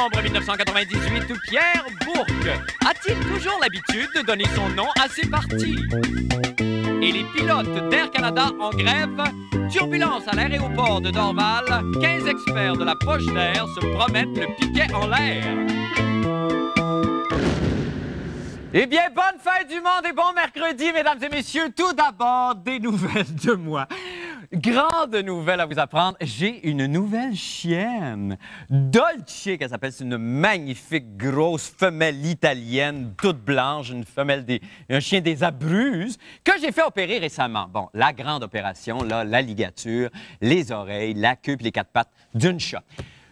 novembre 1998, Pierre Bourque a-t-il toujours l'habitude de donner son nom à ses parties? Et les pilotes d'Air Canada en grève, turbulence à l'aéroport de Dorval, 15 experts de la poche d'air se promettent le piquet en l'air. Eh bien, bonne fête du monde et bon mercredi, mesdames et messieurs. Tout d'abord, des nouvelles de moi. Grande nouvelle à vous apprendre, j'ai une nouvelle chienne. Dolce, qu'elle s'appelle, c'est une magnifique grosse femelle italienne, toute blanche, un chien des Abruzzes, que j'ai fait opérer récemment. Bon, la grande opération, là, la ligature, les oreilles, la queue et les quatre pattes d'une shot.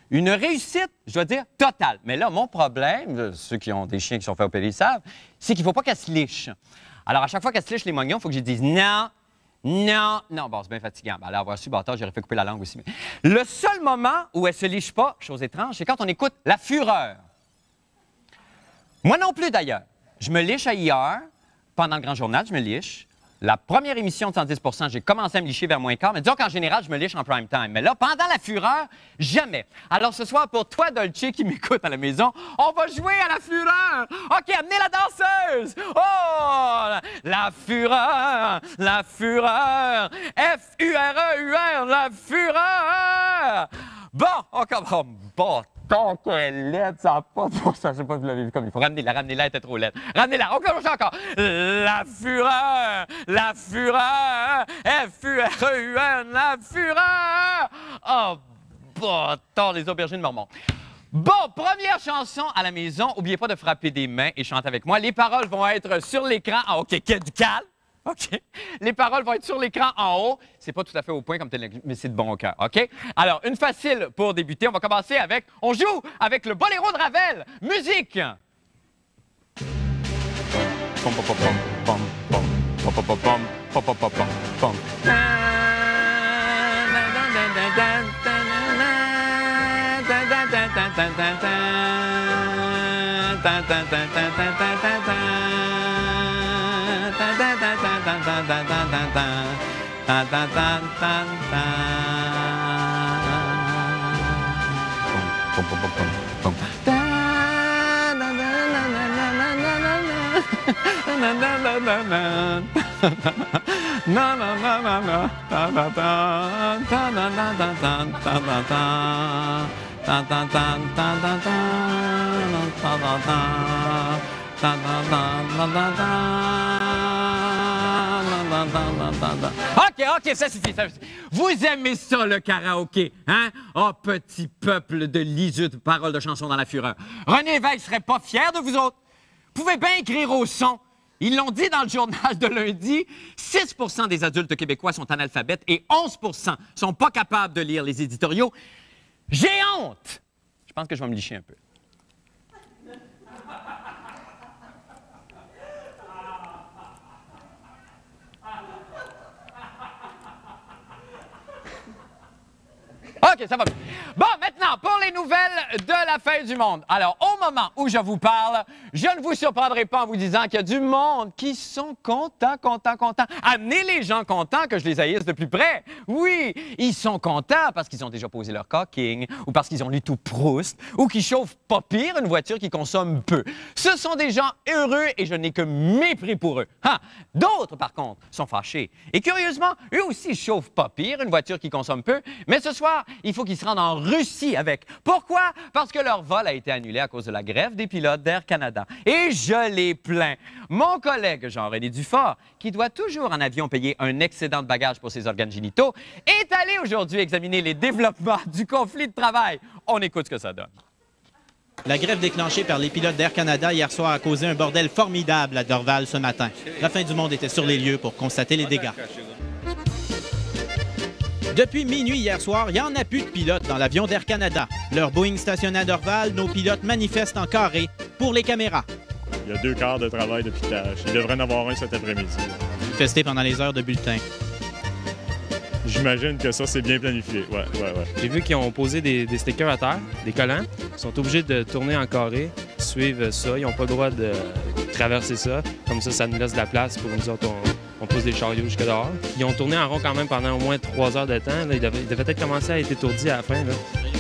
Une réussite, je dois dire, totale. Mais là, mon problème, ceux qui ont des chiens qui sont fait opérer, ils savent, c'est qu'il ne faut pas qu'elle se liche. Alors, à chaque fois qu'elle se liche les moignons, il faut que je dise non. Bon, c'est bien fatigant. Ben, là, avoir su, bâtard, j'aurais fait couper la langue aussi. Mais le seul moment où elle se liche pas, chose étrange, c'est quand on écoute La Fureur. Moi non plus, d'ailleurs. Je me liche à hier. Pendant le grand journal, je me liche. La première émission de 110 %, j'ai commencé à me licher vers moins quart, mais disons qu'en général, je me liche en prime time. Mais là, pendant La Fureur, jamais. Alors ce soir, pour toi, Dolce, qui m'écoute à la maison, on va jouer à La Fureur. OK, amenez la danseuse. Oh! La Fureur, La Fureur, F-U-R-E-U-R, La Fureur. Bon, on commence. Bon. Tant qu'elle est laide, ça n'a pas de bon sens. Je sais pas si vous l'avez vu comme il faut. Ramenez-la, elle était trop laide. Ramenez-la, on commence encore. La Fureur, La Fureur, F-U-R-E-U-R, La Fureur. Oh, bâtard, les aubergines mormons. Bon, première chanson à la maison. N'oubliez pas de frapper des mains et chanter avec moi. Les paroles vont être sur l'écran. Ah, OK, du calme. OK. Les paroles vont être sur l'écran en haut. C'est pas tout à fait au point comme tel, mais c'est de bon cœur. OK? Alors, une facile pour débuter. On va commencer avec... On joue avec le Boléro de Ravel. Musique! Pom, pom, pom, pom, pom, pom, pom, pom, pom, pom, pom, pom, pom. OK, ça suffit, ça suffit. Vous aimez ça, le karaoké, hein? Oh, petit peuple de liseux de paroles de chansons dans la fureur. René Lévesque serait pas fier de vous autres. Vous pouvez bien écrire au son. Ils l'ont dit dans le journal de lundi, 6 % des adultes québécois sont analphabètes et 11 % sont pas capables de lire les éditoriaux. J'ai honte! Je pense que je vais me licher un peu. OK, ça va bien. Bon, maintenant, pour les nouvelles de la fin du monde. Alors, au moment où je vous parle, je ne vous surprendrai pas en vous disant qu'il y a du monde qui sont contents. Amenez les gens contents que je les haïsse de plus près. Oui, ils sont contents parce qu'ils ont déjà posé leur caulking, ou parce qu'ils ont lu tout Proust, ou qu'ils chauffent pas pire une voiture qui consomme peu. Ce sont des gens heureux et je n'ai que mépris pour eux. D'autres, par contre, sont fâchés. Et curieusement, eux aussi chauffent pas pire une voiture qui consomme peu, mais ce soir, il faut qu'ils se rendent en Russie avec. Pourquoi? Parce que leur vol a été annulé à cause de la grève des pilotes d'Air Canada. Et je les plains. Mon collègue Jean-René Dufort, qui doit toujours en avion payer un excédent de bagages pour ses organes génitaux, est allé aujourd'hui examiner les développements du conflit de travail. On écoute ce que ça donne. La grève déclenchée par les pilotes d'Air Canada hier soir a causé un bordel formidable à Dorval ce matin. La fin du monde était sur les lieux pour constater les dégâts. Depuis minuit hier soir, il n'y en a plus de pilotes dans l'avion d'Air Canada. Leur Boeing stationné à Dorval, nos pilotes manifestent en carré pour les caméras. Il y a 2 quarts de travail de pilotage. Il devrait en avoir un cet après-midi. Manifester pendant les heures de bulletin. J'imagine que ça, c'est bien planifié. Ouais. J'ai vu qu'ils ont posé des stickers à terre, des collants. Ils sont obligés de tourner en carré, suivre ça. Ils n'ont pas le droit de traverser ça. Comme ça nous laisse de la place pour nous autres. On pousse des chariots jusque dehors. Ils ont tourné en rond quand même pendant au moins 3 heures de temps. Là, ils devaient peut-être commencer à être étourdis à la fin. Là.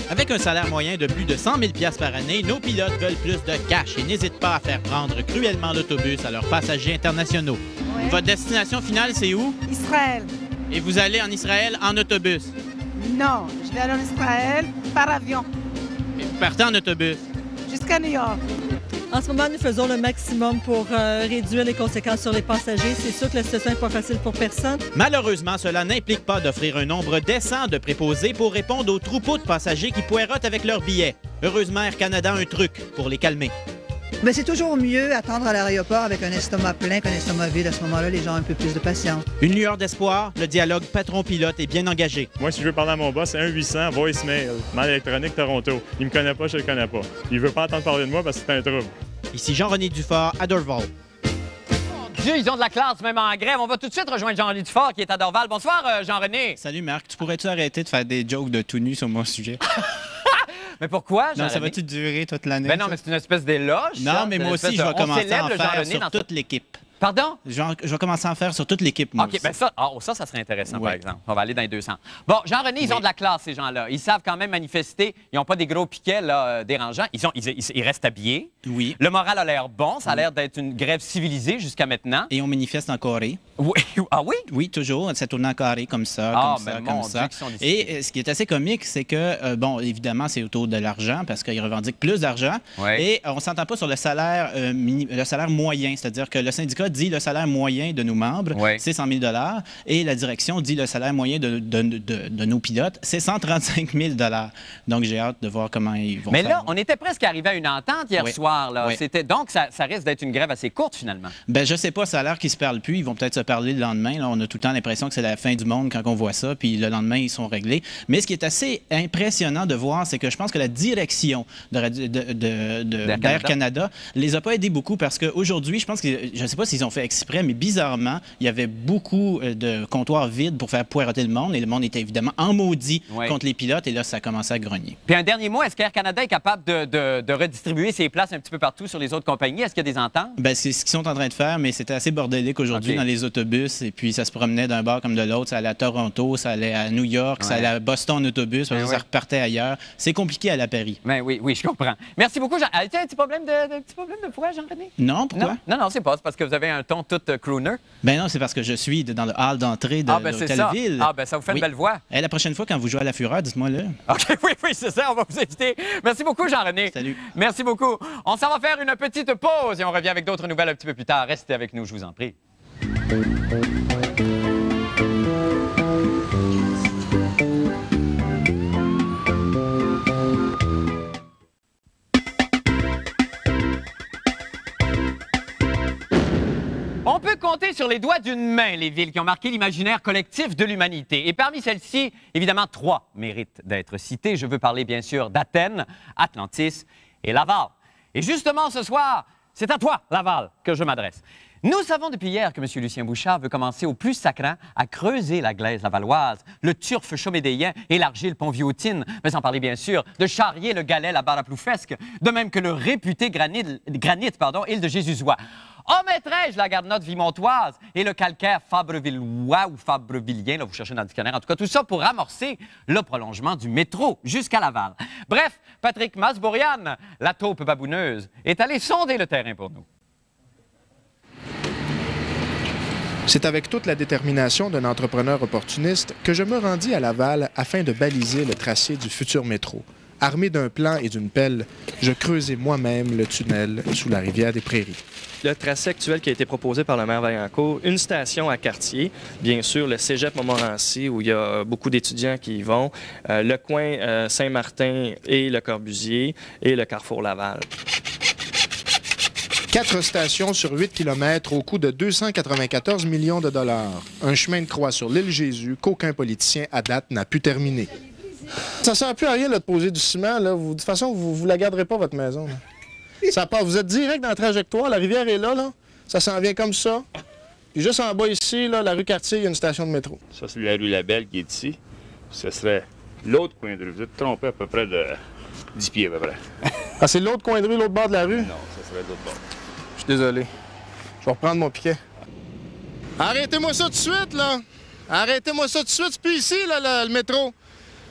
Avec un salaire moyen de plus de 100 000 $ par année, nos pilotes veulent plus de cash et n'hésitent pas à faire prendre cruellement l'autobus à leurs passagers internationaux. Ouais. Votre destination finale, c'est où? Israël. Et vous allez en Israël en autobus. Non, je vais aller en Israël par avion Et vous partez en autobus. jusqu'à New York. En ce moment, nous faisons le maximum pour réduire les conséquences sur les passagers. C'est sûr que la situation n'est pas facile pour personne. Malheureusement, cela n'implique pas d'offrir un nombre décent de préposés pour répondre aux troupeaux de passagers qui poireautent avec leurs billets. Heureusement, Air Canada a un truc pour les calmer. Bien, c'est toujours mieux attendre à l'aéroport avec un estomac plein qu'un estomac vide. À ce moment-là, les gens ont un peu plus de patience. Une lueur d'espoir, le dialogue patron-pilote est bien engagé. Moi, si je veux parler à mon boss, c'est 1-800 voicemail, Mal électronique Toronto. Il me connaît pas, je le connais pas. Il veut pas entendre parler de moi parce que c'est un trouble. Ici Jean-René Dufort à Dorval. Dieu, ils ont de la classe, même en grève. On va tout de suite rejoindre Jean-René Dufort, qui est à Dorval. Bonsoir, Jean-René. Salut Marc, tu pourrais-tu arrêter de faire des jokes de tout nu sur mon sujet? Mais pourquoi, Non, Jean-René? ça va-tu durer toute l'année? Ben non, mais c'est une espèce d'éloge. Non, ça. mais C'est moi une aussi, espèce je de- vais commencer à célèbre en le faire Jean-René sur dans toute l'équipe. Pardon? Je vais commencer à en faire sur toute l'équipe, moi OK, aussi. bien ça serait intéressant, par Ouais. exemple. On va aller dans les deux sens. Bon, Jean-René, ils ont de la classe, ces gens-là. Ils savent quand même manifester. Ils n'ont pas des gros piquets là, dérangeants. Ils restent habillés. Oui. Le moral a l'air bon. Ça a l'air d'être une grève civilisée jusqu'à maintenant. Et on manifeste en Corée. Oui. Ah oui? Oui, toujours. Ça tourne en carré comme ça, Ah, comme ça, ben, comme mon ça. Dieu, qu'ils sont disciplinés. Et ce qui est assez comique, c'est que, bon, évidemment, c'est autour de l'argent parce qu'ils revendiquent plus d'argent. Ouais. Et on ne s'entend pas sur le salaire, le salaire moyen. C'est-à-dire que le syndicat dit le salaire moyen de nos membres, Ouais. c'est 100 000 $ et la direction dit le salaire moyen de nos pilotes, c'est 135 000 $. Donc, j'ai hâte de voir comment ils vont Mais faire. là, on était presque arrivé à une entente hier Oui. soir. Là. Oui. Donc, ça risque d'être une grève assez courte, finalement. Ben, je sais pas, ça a l'air qu'ils se parlent plus. Ils vont peut-être se parler le lendemain. Là, on a tout le temps l'impression que c'est la fin du monde quand on voit ça, puis le lendemain, ils sont réglés. Mais ce qui est assez impressionnant de voir, c'est que je pense que la direction d'Air Canada les a pas aidés beaucoup parce qu'aujourd'hui, je pense que, je sais pas s'ils ont fait exprès, mais bizarrement, il y avait beaucoup de comptoirs vides pour faire poireauter le monde et le monde était évidemment en maudit Oui. contre les pilotes et là, ça a commencé à grogner. Puis un dernier mot, est-ce qu'Air Canada est capable de redistribuer ses places un petit peu partout sur les autres compagnies? Est-ce qu'il y a des ententes? Ben, c'est ce qu'ils sont en train de faire, mais c'était assez bordélique aujourd'hui OK. dans les autobus. Et puis, ça se promenait d'un bar comme de l'autre. Ça allait à Toronto, ça allait à New York, ça Ouais. allait à Boston en autobus, parce Ben que ça oui. repartait ailleurs. C'est compliqué à la Paris. Ben oui, je comprends. Merci beaucoup, Jean. As-tu un petit problème de poids, Jean-René? Non, pourquoi? Non, c'est pas. C'est parce que vous avez un ton tout crooner. Ben non, c'est parce que je suis dans le hall d'entrée de c'est l'Hôtel ça. Ville. Ah, ben ça vous fait Oui. une belle voix. La prochaine fois, quand vous jouez à la Fureur, dites-moi là. OK, oui, c'est ça. On va vous inviter. Merci beaucoup, Jean-René. Salut. Merci beaucoup. On s'en va faire une petite pause et on revient avec d'autres nouvelles un petit peu plus tard. Restez avec nous, je vous en prie. On peut compter sur les doigts d'une main les villes qui ont marqué l'imaginaire collectif de l'humanité. Et parmi celles-ci, évidemment, 3 méritent d'être citées. Je veux parler, bien sûr, d'Athènes, Atlantis et Laval. Et justement, ce soir, c'est à toi, Laval, que je m'adresse. Nous savons depuis hier que M. Lucien Bouchard veut commencer au plus sacrant à creuser la glaise lavalloise, le turf chaumédéen et l'argile ponviotine, mais sans parler bien sûr de charrier le galet la barre à ploufesque, de même que le réputé granit, île de Jésusois. Omettrai-je la garnotte vimontoise et le calcaire fabrevillois ou fabrevillien, là vous cherchez dans le dictionnaire, en tout cas tout ça pour amorcer le prolongement du métro jusqu'à Laval. Bref, Patrick Masbourian, la taupe babouneuse, est allé sonder le terrain pour nous. C'est avec toute la détermination d'un entrepreneur opportuniste que je me rendis à Laval afin de baliser le tracé du futur métro. Armé d'un plan et d'une pelle, je creusai moi-même le tunnel sous la rivière des Prairies. Le tracé actuel qui a été proposé par le maire Vaillancourt, une station à Cartier, bien sûr le cégep Montmorency où il y a beaucoup d'étudiants qui y vont, le coin Saint-Martin et le Corbusier et le carrefour Laval. 4 stations sur 8 km au coût de 294 millions de dollars. Un chemin de croix sur l'île Jésus qu'aucun politicien à date n'a pu terminer. Ça sert plus à rien là, de poser du ciment. Là. De toute façon, vous la garderez pas, votre maison. Là. Ça part, vous êtes direct dans la trajectoire. La rivière est là. Ça s'en vient comme ça. Puis juste en bas ici, là, la rue Cartier, il y a une station de métro. Ça, c'est la rue Labelle qui est ici. Ce serait l'autre coin de rue. Vous êtes trompé à peu près de 10 pieds, à peu près. Ah, c'est l'autre coin de rue, l'autre bord de la rue? Non, ça serait l'autre bord. Je suis désolé. Je vais reprendre mon piquet. Arrêtez-moi ça tout de suite, là! Arrêtez-moi ça tout de suite. C'est plus ici, là, le métro.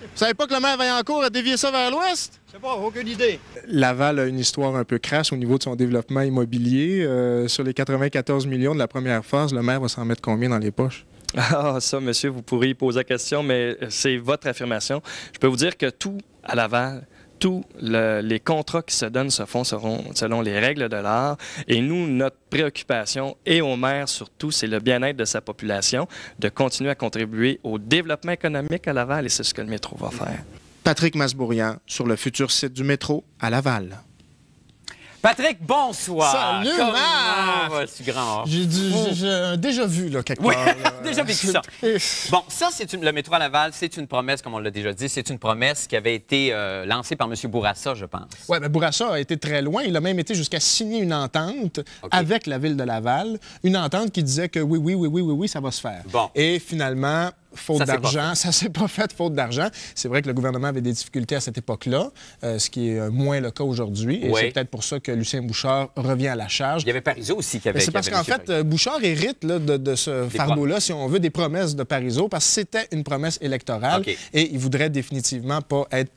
Vous savez pas que le maire Vaillancourt a dévié ça vers l'ouest? Je sais pas, aucune idée. Laval a une histoire un peu crasse au niveau de son développement immobilier. Sur les 94 millions de la première phase, le maire va s'en mettre combien dans les poches? Ah, ça, monsieur, vous pourriez poser la question, mais c'est votre affirmation. Je peux vous dire que tout à Laval, tous les contrats qui se donnent se font selon les règles de l'art. Et nous, notre préoccupation, et au maire surtout, c'est le bien-être de sa population, de continuer à contribuer au développement économique à Laval, et c'est ce que le métro va faire. Patrick Masbourian, sur le futur site du métro à Laval. Patrick, bonsoir. Salut, Comment Marc! vas-tu, grand? J'ai déjà vu, là, quelque Oui, part. là. déjà vécu ça. Bon, ça, le métro à Laval, c'est une promesse, comme on l'a déjà dit, c'est une promesse qui avait été lancée par M. Bourassa, je pense. Oui, mais Bourassa a été très loin. Il a même été jusqu'à signer une entente avec la ville de Laval. Une entente qui disait que oui, ça va se faire. Bon. Et finalement, faute d'argent, ça s'est pas fait, faute d'argent. C'est vrai que le gouvernement avait des difficultés à cette époque-là, ce qui est moins le cas aujourd'hui. Et c'est peut-être pour ça que Lucien Bouchard revient à la charge. Il y avait Parizeau aussi qui avait... C'est parce qu'en fait, Bouchard hérite là, de ce fardeau-là, si on veut, des promesses de Parizeau, parce que c'était une promesse électorale et il voudrait définitivement pas être...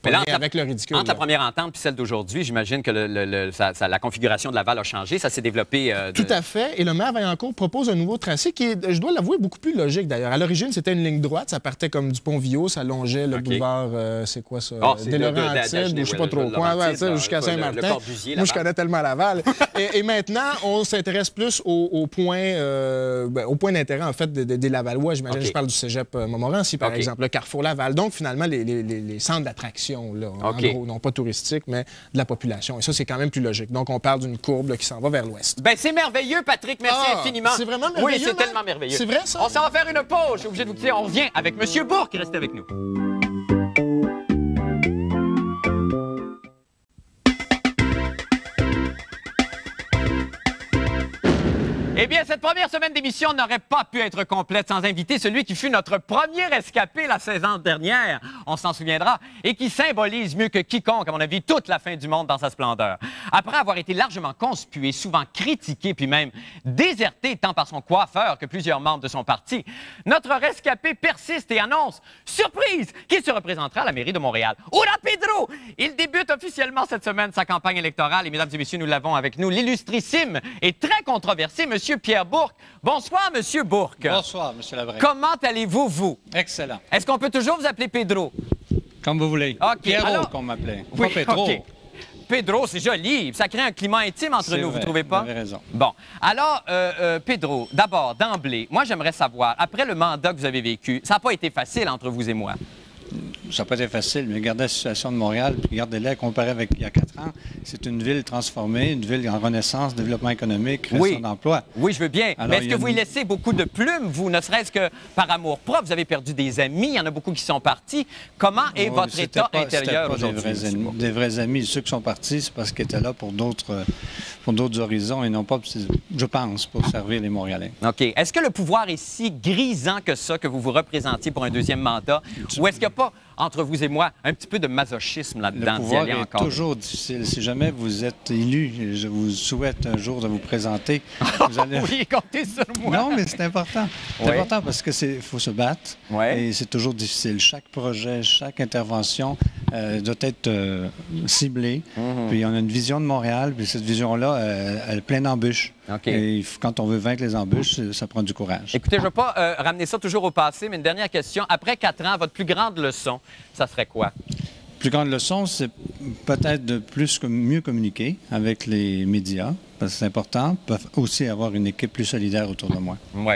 Mais là, avec le ridicule. Entre la première entente et celle d'aujourd'hui, j'imagine que la configuration de Laval a changé. Ça s'est développé... Tout à fait. Et le maire Vaillancourt propose un nouveau tracé qui est, je dois l'avouer, beaucoup plus logique d'ailleurs. À l'origine, c'était une ligne droite. Ça partait comme du Pont-Viau. Ça longeait le boulevard... c'est quoi ça? Des Laurentides, ou je sais pas trop quoi. Jusqu'à Saint-Martin. Moi, je connais tellement Laval. et maintenant, on s'intéresse plus au point d'intérêt, en fait, des Lavallois. J'imagine, je parle du cégep Montmorency, par exemple, le Carrefour Laval. Donc, finalement, les centres d'attraction, là, en gros, non pas touristique, mais de la population. Et ça, c'est quand même plus logique. Donc, on parle d'une courbe là, qui s'en va vers l'ouest. Bien, c'est merveilleux, Patrick. Merci infiniment. C'est vraiment merveilleux. Oui, c'est tellement merveilleux. C'est vrai, ça? On s'en va faire une pause. Je suis obligé de vous quitter. On revient avec M. Bourque. Restez avec nous. Eh bien, cette première semaine d'émission n'aurait pas pu être complète sans inviter celui qui fut notre premier escapé la saison dernière, on s'en souviendra, et qui symbolise mieux que quiconque, à mon avis, toute la fin du monde dans sa splendeur. Après avoir été largement conspué, souvent critiqué, puis même déserté tant par son coiffeur que plusieurs membres de son parti, notre rescapé persiste et annonce, surprise, qu'il se représentera à la mairie de Montréal. Hurra Pedro! Il débute officiellement cette semaine sa campagne électorale, et mesdames et messieurs, nous l'avons avec nous, l'illustrissime et très controversé M. Pierre Bourque. Bonsoir, M. Bourque. Bonsoir, M. Labrec. Comment allez-vous, vous? Excellent. Est-ce qu'on peut toujours vous appeler Pedro? Comme vous voulez. Pierrot, qu'on m'appelait. Oui, pas Pedro. Pedro, c'est joli. Ça crée un climat intime entre nous, vous ne trouvez pas? Vous avez raison. Bon. Alors, Pedro, d'abord, d'emblée, moi, j'aimerais savoir, après le mandat que vous avez vécu, ça n'a pas été facile entre vous et moi. Ça n'a pas été facile, mais regardez la situation de Montréal, puis regardez-la comparée avec il y a 4 ans. C'est une ville transformée, une ville en renaissance, développement économique, création d'emplois. Oui, je veux bien. Alors, mais est-ce que vous y laissez beaucoup de plumes, vous, ne serait-ce que par amour propre? Vous avez perdu des amis, il y en a beaucoup qui sont partis. Comment est votre état intérieur aujourd'hui? Des vrais amis. Ceux qui sont partis, c'est parce qu'ils étaient là pour d'autres horizons et non pas, je pense, pour servir les Montréalais. OK. Est-ce que le pouvoir est si grisant que ça, que vous vous représentiez pour un deuxième mandat? Ou est-ce qu'il n'y a pas, entre vous et moi, un petit peu de masochisme là-dedans? Le pouvoir est toujours difficile. Si jamais vous êtes élu, je vous souhaite un jour de vous présenter. Vous allez... Oui, comptez sur moi. Non, mais c'est important. C'est important parce qu'il faut se battre et c'est toujours difficile. Chaque projet, chaque intervention doit être ciblée. Puis on a une vision de Montréal, puis cette vision-là, elle est pleine d'embûches. Et quand on veut vaincre les embûches, ça prend du courage. Écoutez, je ne veux pas ramener ça toujours au passé, mais une dernière question. Après 4 ans, votre plus grande leçon, ça serait quoi? Plus grande leçon, c'est peut-être de mieux communiquer avec les médias, parce que c'est important. Peuvent aussi avoir une équipe plus solidaire autour de moi. Oui.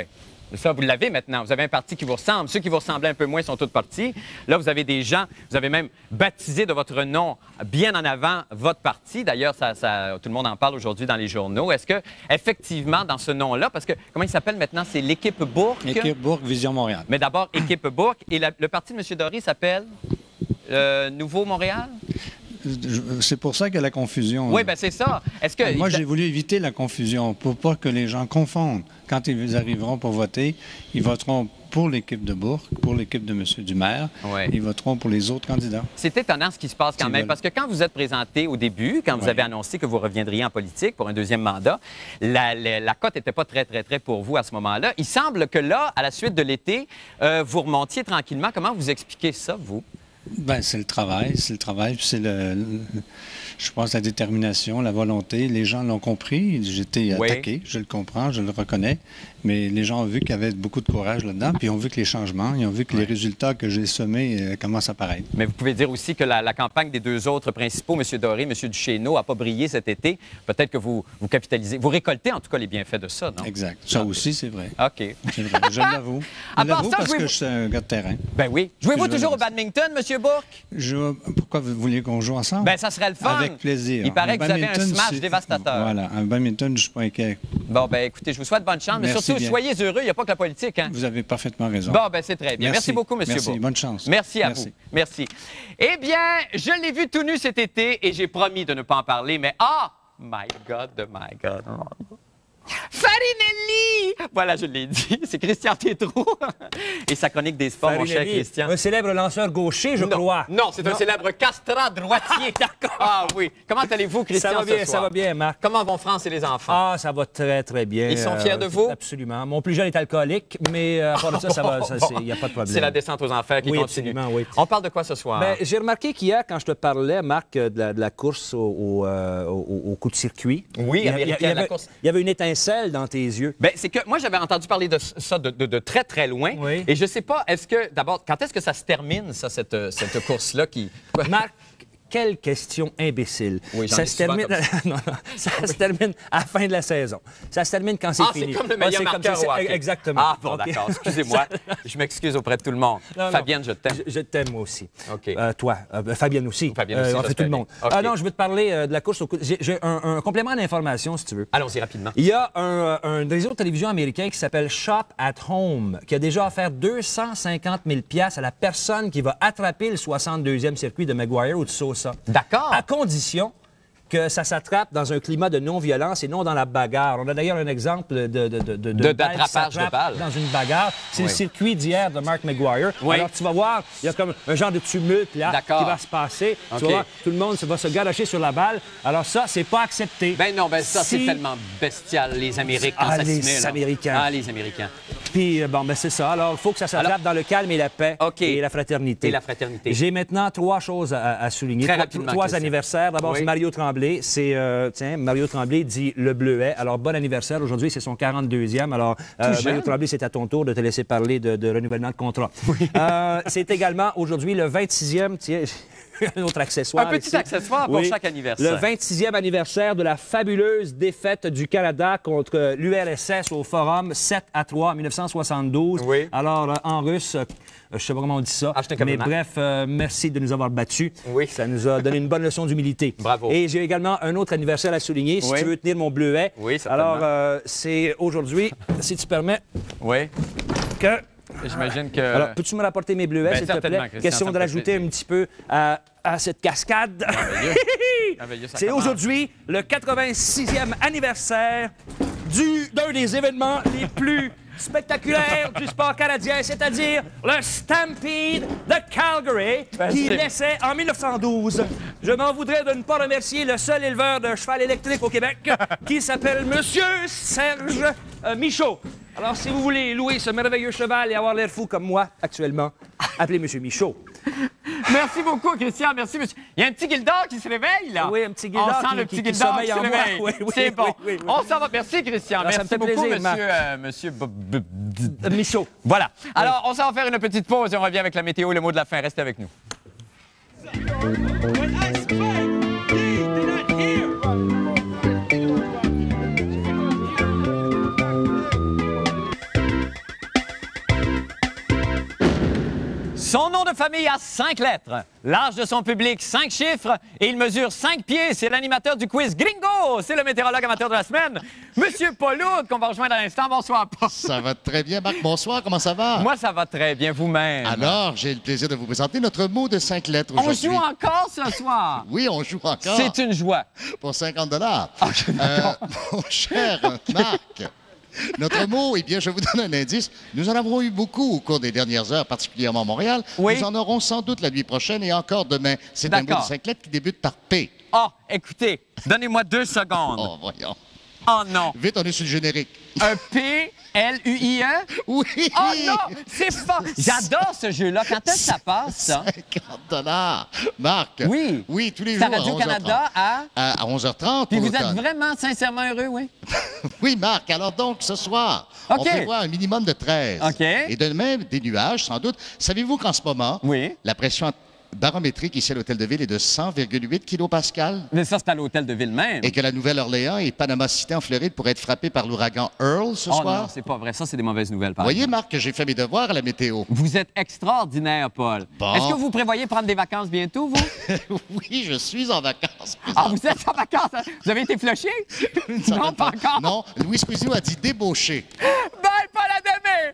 Ça, vous l'avez maintenant. Vous avez un parti qui vous ressemble. Ceux qui vous ressemblaient un peu moins sont tous partis. Là, vous avez des gens, vous avez même baptisé de votre nom bien en avant votre parti. D'ailleurs, tout le monde en parle aujourd'hui dans les journaux. Est-ce que, effectivement, dans ce nom-là, parce que, comment il s'appelle maintenant? C'est l'Équipe Bourque? Équipe Bourque, Vision Montréal. Mais d'abord, Équipe Bourque. Et le parti de M. Doré s'appelle Nouveau Montréal? C'est pour ça qu'il y a la confusion. Oui, bien c'est ça. Est-ce que... Moi, j'ai voulu éviter la confusion pour pas que les gens confondent. Quand ils arriveront pour voter, ils voteront pour l'équipe de Bourque, pour l'équipe de M. Dumaire. Ouais. Ils voteront pour les autres candidats. C'est étonnant ce qui se passe quand même, parce que quand vous êtes présenté au début, quand vous avez annoncé que vous reviendriez en politique pour un deuxième mandat, la cote n'était pas très pour vous à ce moment-là. Il semble que là, à la suite de l'été, vous remontiez tranquillement. Comment vous expliquez ça, vous? Bien, c'est le travail, c'est je pense, la détermination, la volonté. Les gens l'ont compris. J'étais attaqué, je le comprends, je le reconnais. Mais les gens ont vu qu'il y avait beaucoup de courage là-dedans, puis ils ont vu que les changements, ils ont vu que les résultats que j'ai semés commencent à apparaître. Mais vous pouvez dire aussi que la campagne des deux autres principaux, M. Doré, M. Duchesneau, n'a pas brillé cet été. Peut-être que vous capitalisez, vous récoltez en tout cas les bienfaits de ça, non? Exact. Ça aussi, c'est vrai. OK. C'est vrai. Je l'avoue. Je l'avoue parce que je suis un gars de terrain. Ben oui. Jouez-vous toujours au badminton, M. Bourque? Pourquoi vous vouliez qu'on joue ensemble? Ben ça serait le fun. Avec plaisir. Il paraît que vous avez un smash dévastateur. Voilà. Un badminton, je suis pas inquiet. Bon, ben écoutez, je vous souhaite bonne chance, mais surtout, soyez heureux. Il n'y a pas que la politique, hein? Vous avez parfaitement raison. Bon, ben c'est très bien. Merci beaucoup, M. Bourque. Bonne chance. Merci à vous. Merci. Eh bien, je l'ai vu tout nu cet été et j'ai promis de ne pas en parler, mais my God. Farinelli! Voilà, je l'ai dit. C'est Christian Tétrault. Et sa chronique des sports, mon cher Christian. Un célèbre lanceur gaucher, je crois. Non, c'est un célèbre castrat droitier. D'accord. Ah oui. Comment allez-vous, Christian, Ça va bien, Marc. Comment vont France et les enfants? Ah, ça va très bien. Ils sont fiers de vous? Absolument. Mon plus jeune est alcoolique, mais à part de ça, il n'y a pas de problème. C'est la descente aux enfers qui continue. Absolument, oui. On parle de quoi ce soir? Ben, j'ai remarqué qu'hier, quand je te parlais, Marc, de la course au coup de circuit, oui, américaine, la course. Il y avait une étincelle dans tes yeux. Bien, c'est que moi, j'avais entendu parler de ça de très loin. Oui. Et je sais pas, d'abord, quand est-ce que ça se termine, ça, cette course-là qui... Marc, quelle question imbécile. Oui, ça se termine... ça se termine à la fin de la saison. Ça se termine quand c'est fini. C'est comme le meilleur marqueur au hockey. Exactement. Ah, bon, d'accord. Excusez-moi. Je m'excuse auprès de tout le monde. Fabienne, je t'aime. Je t'aime, moi aussi. OK. Toi. Fabienne aussi. Fabienne aussi, on fait tout le monde. Okay. Non, je veux te parler de la course au coup... J'ai un complément d'information, si tu veux. Allons-y rapidement. Il y a un réseau de télévision américain qui s'appelle Shop at Home, qui a déjà offert 250 000 $ à la personne qui va attraper le 62e circuit de McGuire ou de Sosa. D'accord. À condition que ça s'attrape dans un climat de non-violence et non dans la bagarre. On a d'ailleurs un exemple d'attrapage de balles dans une bagarre. C'est le circuit d'hier de Mark McGuire. Oui. Alors, tu vas voir, il y a comme un genre de tumulte là qui va se passer. Okay. Tu vas voir, tout le monde va se garocher sur la balle. Alors ça, c'est pas accepté. Ben non, ça, c'est tellement bestial, les Américains. Les Américains. Les Américains. Puis, c'est ça. Alors, il faut que ça s'attrape dans le calme et la paix et la fraternité. J'ai maintenant 3 choses à souligner. Très rapidement, 3 anniversaires. D'abord, c'est Mario Tremblay. C'est, Mario Tremblay dit le bleuet. Alors, bon anniversaire. Aujourd'hui, c'est son 42e. Alors, Mario Tremblay, c'est à ton tour de te laisser parler de renouvellement de contrat. Oui. C'est également aujourd'hui le 26e... un autre accessoire. Un petit accessoire pour chaque anniversaire. Le 26e anniversaire de la fabuleuse défaite du Canada contre l'URSS au Forum 7-3 en 1972. Oui. Alors, en russe, je sais pas comment on dit ça, mais bref, merci de nous avoir battus. Oui. Ça nous a donné une bonne leçon d'humilité. Bravo. Et j'ai également un autre anniversaire à souligner, si tu veux tenir mon bleuet. Oui, certainement. Alors, c'est aujourd'hui, si tu permets, que... J'imagine que... Alors, peux-tu me rapporter mes bleuets, s'il te plaît? Question de rajouter un petit peu à cette cascade. C'est aujourd'hui le 86e anniversaire d'un des événements les plus spectaculaires du sport canadien, c'est-à-dire le Stampede de Calgary, qui naissait en 1912. Je m'en voudrais de ne pas remercier le seul éleveur de cheval électrique au Québec, qui s'appelle Monsieur Serge Michaud. Alors, si vous voulez louer ce merveilleux cheval et avoir l'air fou comme moi actuellement, appelez Monsieur Michaud. Merci beaucoup, Christian. Merci, monsieur. Il y a un petit Gildor qui se réveille, là. Oui, un petit Gildor On sent le petit Gildor qui se réveille. Oui, c'est bon. Oui. On s'en va. Merci, Christian. Alors, merci beaucoup, monsieur Michaud. Voilà. Alors, on s'en va faire une petite pause et on revient avec la météo et le mot de la fin. Restez avec nous. Son nom de famille a 5 lettres. L'âge de son public, 5 chiffres. Et il mesure 5 pieds. C'est l'animateur du quiz Gringo. C'est le météorologue amateur de la semaine, Monsieur Pauloud, qu'on va rejoindre à l'instant. Bonsoir, Paul. Ça va très bien, Marc. Bonsoir, comment ça va? Moi, ça va très bien, vous-même. Alors, j'ai le plaisir de vous présenter notre mot de 5 lettres aujourd'hui. On joue encore ce soir? Oui, on joue encore. C'est une joie. Pour 50 $. Mon cher Marc, notre mot, eh bien, je vous donne un indice. Nous en avons eu beaucoup au cours des dernières heures, particulièrement à Montréal. Oui. Nous en aurons sans doute la nuit prochaine et encore demain. C'est un mot de 5 lettres qui débute par P. Ah, écoutez, donnez-moi 2 secondes. Oh, voyons. Oh non. Vite, on est sur le générique. Un P-L-U-I-E? Oui. Oh non, c'est fort. J'adore ce jeu-là. Quand est-ce que ça passe, ça? 50 $. Marc. Oui. Oui, tous les C'est jours à Radio-Canada à 11h30. Puis vous êtes vraiment sincèrement heureux, oui? Oui, Marc. Alors donc, ce soir, on prévoit un minimum de 13. OK. Et de même, des nuages, sans doute. Savez-vous qu'en ce moment, la pression barométrique ici à l'Hôtel de Ville est de 100,8 kPa. Mais ça, c'est à l'Hôtel de Ville même. Et que la Nouvelle-Orléans et Panama City en Floride pourraient être frappés par l'ouragan Earl ce soir. Non, c'est pas vrai. Ça, c'est des mauvaises nouvelles, par Voyez, Marc, que j'ai fait mes devoirs à la météo. Vous êtes extraordinaire, Paul. Bon. Est-ce que vous prévoyez prendre des vacances bientôt, vous? Oui, je suis en vacances. Ah, vous êtes en vacances? Hein? Vous avez été flushé? Non, pas encore. Non, Louis Cuisine a dit débauché. Bye, Paul, à demain!